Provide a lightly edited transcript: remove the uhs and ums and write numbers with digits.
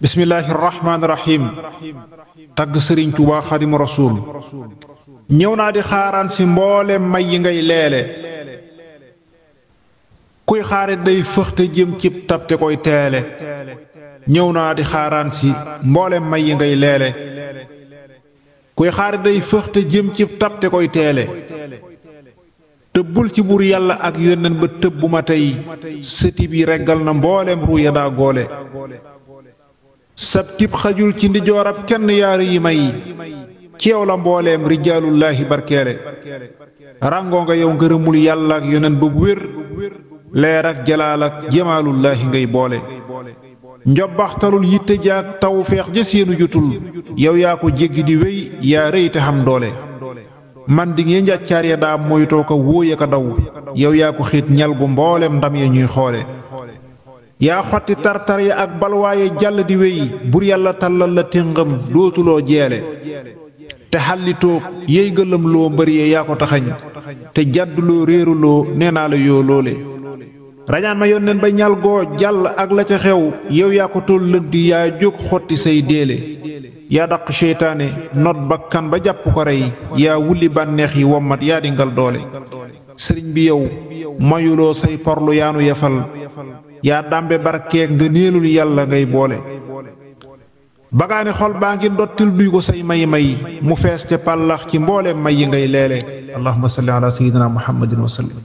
bismillahi rahmaani rahim tagg sëriñ Tuubaa xadimu rasuul ñëw naa di xaaraan si mboolem may yi ngay leele kuy xaare day fëxte jëm cib tab te koy teele ñëw naa di xaaraan si mboolem may yi ngay leele kuy xaare day fëxte jëm cib tab te koy teele tëbbul ci buur yàlla ak yónneen ba tëbb ma tey sëti bi reggal na mboolem ruu ya daa goole sab tib xajul ci ndijoorab kenn yaari yi may ceew la mbooleem rijaalullaahi barkeele ràngoo nga yow ngërëmul yàlla ak yoneen ba bu wér leer ak jalaal ak jamaalullaahi ngay boole njobbaxtalul yitte jaag taw feex ja seenu jotul yow yaa ko jéggi di wéy yaa rëy te xam doole man di ngee njàccaar ya daa moytoo ko wóoya ko daw yow yaa ko xiit ñal gu mboolem ndam ya ñuy xoole yaa xotti tartar ya ak balwaaye jàll di wéy bur yàlla tàllal la téngam dootuloo jeele te xallitoog yéy gëlëm loo mbër ya yaa ko taxañ te jàdduloo réeruloo nee naa la yoo loole rañaan ma yónneen ba ñal goo jàll ak la ca xew yow yaa ko toll lënti yaa jóg xotti say déele yaa daq seytaane not bakkan ba jàpp ko rey yaa wulli bànneex yi wommat yaa di ngal doole sëriñ bi yow mayuloo say porlu yaanu yefal yaa dàmbe barkeeg nga néelul yàlla ngay boole bagaani xol baa ngi dottil duy ko say may mu fees te pàllax ci mbooleem may yi ngay leele allahumma salli ala sayyidina muhammadin wa sallim